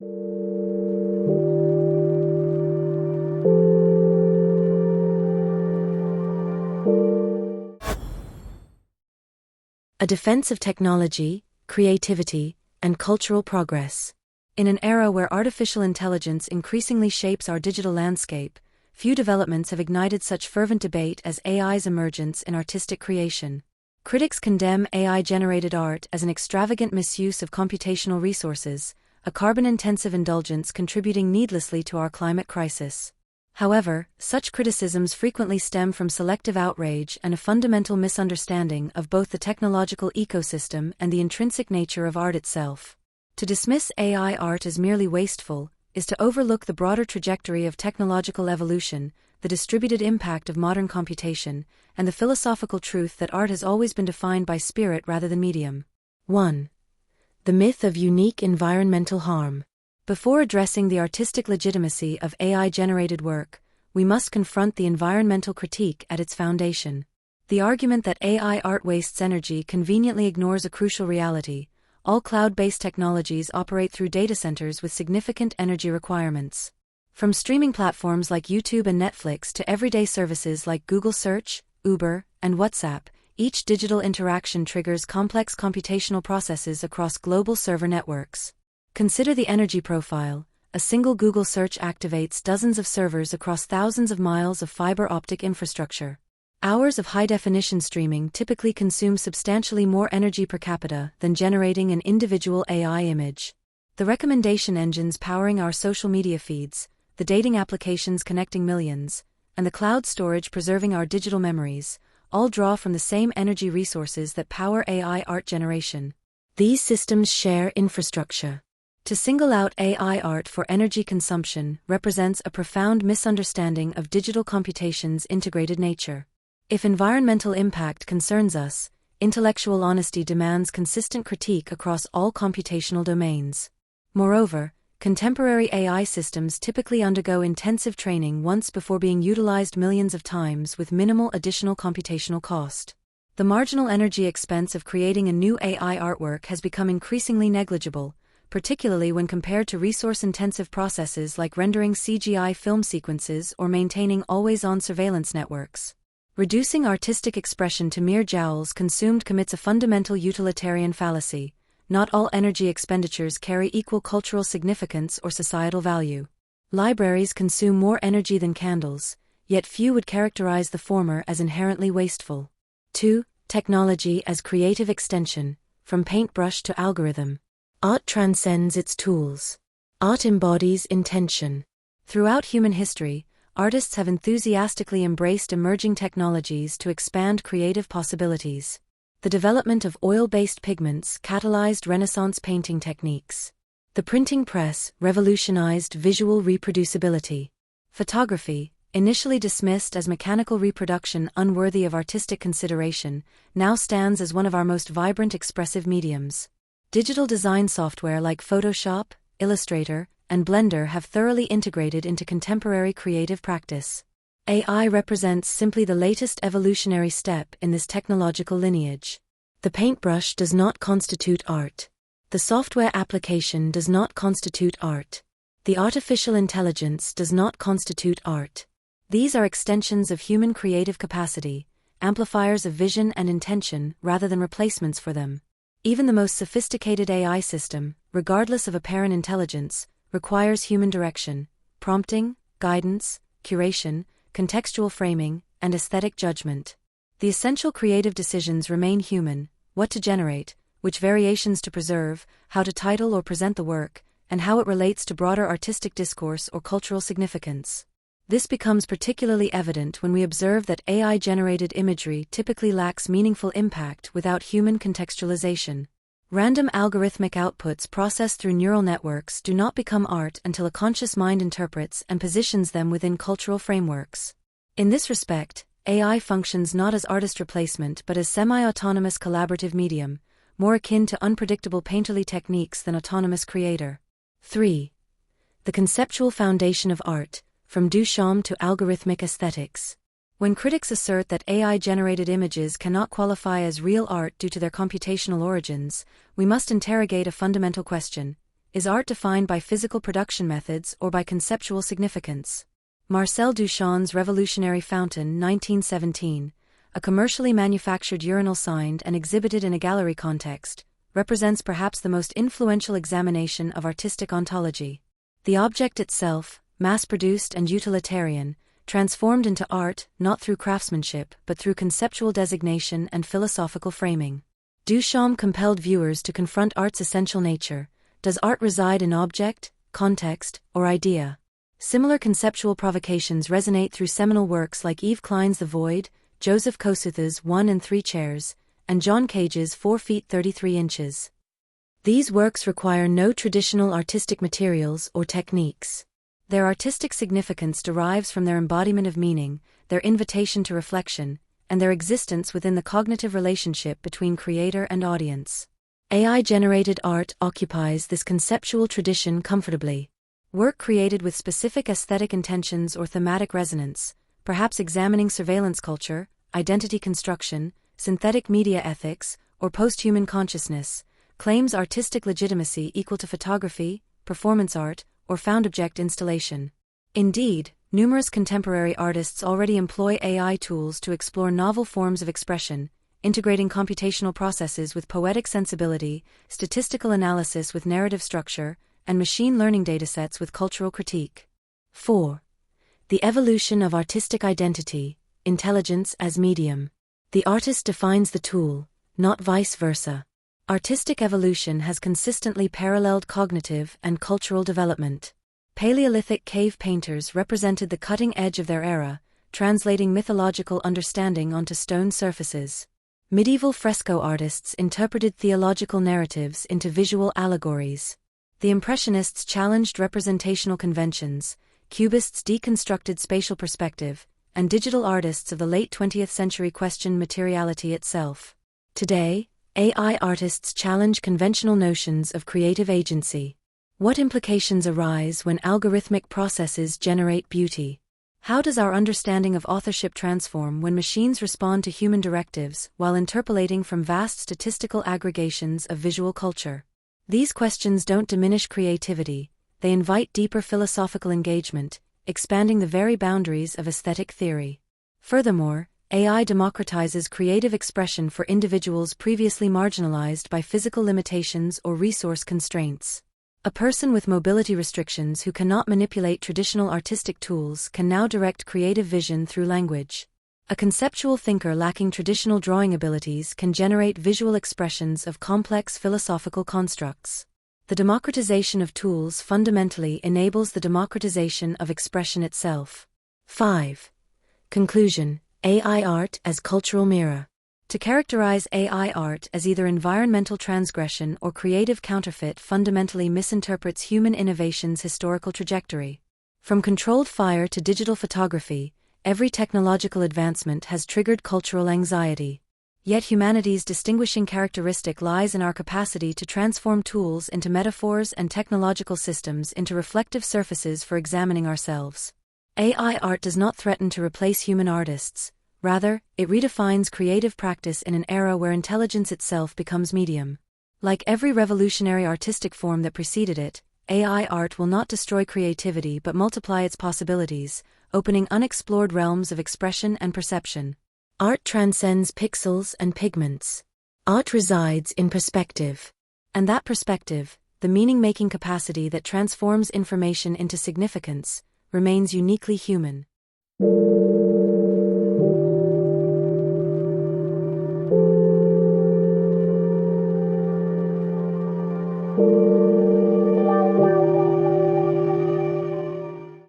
A defense of technology, creativity, and cultural progress. In an era where artificial intelligence increasingly shapes our digital landscape, few developments have ignited such fervent debate as AI's emergence in artistic creation. Critics condemn AI-generated art as an extravagant misuse of computational resources, a carbon-intensive indulgence contributing needlessly to our climate crisis. However, such criticisms frequently stem from selective outrage and a fundamental misunderstanding of both the technological ecosystem and the intrinsic nature of art itself. To dismiss AI art as merely wasteful is to overlook the broader trajectory of technological evolution, the distributed impact of modern computation, and the philosophical truth that art has always been defined by spirit rather than medium. 1. The myth of unique environmental harm. Before addressing the artistic legitimacy of AI-generated work, we must confront the environmental critique at its foundation. The argument that AI art wastes energy conveniently ignores a crucial reality. All cloud-based technologies operate through data centers with significant energy requirements. From streaming platforms like YouTube and Netflix to everyday services like Google Search, Uber, and WhatsApp, each digital interaction triggers complex computational processes across global server networks. Consider the energy profile. A single Google search activates dozens of servers across thousands of miles of fiber optic infrastructure. Hours of high-definition streaming typically consume substantially more energy per capita than generating an individual AI image. The recommendation engines powering our social media feeds, the dating applications connecting millions, and the cloud storage preserving our digital memories, all draw from the same energy resources that power AI art generation. These systems share infrastructure. To single out AI art for energy consumption represents a profound misunderstanding of digital computation's integrated nature. If environmental impact concerns us, intellectual honesty demands consistent critique across all computational domains. Moreover, contemporary AI systems typically undergo intensive training once before being utilized millions of times with minimal additional computational cost. The marginal energy expense of creating a new AI artwork has become increasingly negligible, particularly when compared to resource-intensive processes like rendering CGI film sequences or maintaining always-on surveillance networks. Reducing artistic expression to mere joules consumed commits a fundamental utilitarian fallacy. Not all energy expenditures carry equal cultural significance or societal value. Libraries consume more energy than candles, yet few would characterize the former as inherently wasteful. 2. Technology as creative extension, from paintbrush to algorithm. Art transcends its tools. Art embodies intention. Throughout human history, artists have enthusiastically embraced emerging technologies to expand creative possibilities. The development of oil-based pigments catalyzed Renaissance painting techniques. The printing press revolutionized visual reproducibility. Photography, initially dismissed as mechanical reproduction unworthy of artistic consideration, now stands as one of our most vibrant expressive mediums. Digital design software like Photoshop, Illustrator, and Blender have thoroughly integrated into contemporary creative practice. AI represents simply the latest evolutionary step in this technological lineage. The paintbrush does not constitute art. The software application does not constitute art. The artificial intelligence does not constitute art. These are extensions of human creative capacity, amplifiers of vision and intention rather than replacements for them. Even the most sophisticated AI system, regardless of apparent intelligence, requires human direction, prompting, guidance, curation, contextual framing, and aesthetic judgment. The essential creative decisions remain human: what to generate, which variations to preserve, how to title or present the work, and how it relates to broader artistic discourse or cultural significance. This becomes particularly evident when we observe that AI-generated imagery typically lacks meaningful impact without human contextualization. Random algorithmic outputs processed through neural networks do not become art until a conscious mind interprets and positions them within cultural frameworks. In this respect, AI functions not as artist replacement but as semi-autonomous collaborative medium, more akin to unpredictable painterly techniques than autonomous creator. 3. The conceptual foundation of art, from Duchamp to algorithmic aesthetics. When critics assert that AI-generated images cannot qualify as real art due to their computational origins, we must interrogate a fundamental question: Is art defined by physical production methods or by conceptual significance? Marcel Duchamp's Revolutionary Fountain, 1917, a commercially manufactured urinal signed and exhibited in a gallery context, represents perhaps the most influential examination of artistic ontology. The object itself, mass-produced and utilitarian, transformed into art not through craftsmanship but through conceptual designation and philosophical framing. Duchamp compelled viewers to confront art's essential nature. Does art reside in object, context, or idea? Similar conceptual provocations resonate through seminal works like Yves Klein's The Void, Joseph Kosuth's 1 and 3 Chairs, and John Cage's 4 feet 33 inches. These works require no traditional artistic materials or techniques. Their artistic significance derives from their embodiment of meaning, their invitation to reflection, and their existence within the cognitive relationship between creator and audience. AI-generated art occupies this conceptual tradition comfortably. Work created with specific aesthetic intentions or thematic resonance, perhaps examining surveillance culture, identity construction, synthetic media ethics, or post-human consciousness, claims artistic legitimacy equal to photography, performance art, or found object installation. Indeed, numerous contemporary artists already employ AI tools to explore novel forms of expression, integrating computational processes with poetic sensibility, statistical analysis with narrative structure, and machine learning datasets with cultural critique. 4. The evolution of artistic identity, intelligence as medium. The artist defines the tool, not vice versa. Artistic evolution has consistently paralleled cognitive and cultural development. Paleolithic cave painters represented the cutting edge of their era, translating mythological understanding onto stone surfaces. Medieval fresco artists interpreted theological narratives into visual allegories. The Impressionists challenged representational conventions, Cubists deconstructed spatial perspective, and digital artists of the late 20th century questioned materiality itself. Today, AI artists challenge conventional notions of creative agency. What implications arise when algorithmic processes generate beauty? How does our understanding of authorship transform when machines respond to human directives while interpolating from vast statistical aggregations of visual culture? These questions don't diminish creativity, they invite deeper philosophical engagement, expanding the very boundaries of aesthetic theory. Furthermore, AI democratizes creative expression for individuals previously marginalized by physical limitations or resource constraints. A person with mobility restrictions who cannot manipulate traditional artistic tools can now direct creative vision through language. A conceptual thinker lacking traditional drawing abilities can generate visual expressions of complex philosophical constructs. The democratization of tools fundamentally enables the democratization of expression itself. 5. Conclusion: AI art as cultural mirror. To characterize AI art as either environmental transgression or creative counterfeit fundamentally misinterprets human innovation's historical trajectory. From controlled fire to digital photography, every technological advancement has triggered cultural anxiety. Yet humanity's distinguishing characteristic lies in our capacity to transform tools into metaphors and technological systems into reflective surfaces for examining ourselves. AI art does not threaten to replace human artists. Rather, it redefines creative practice in an era where intelligence itself becomes medium. Like every revolutionary artistic form that preceded it, AI art will not destroy creativity but multiply its possibilities, opening unexplored realms of expression and perception. Art transcends pixels and pigments. Art resides in perspective. And that perspective, the meaning-making capacity that transforms information into significance, remains uniquely human.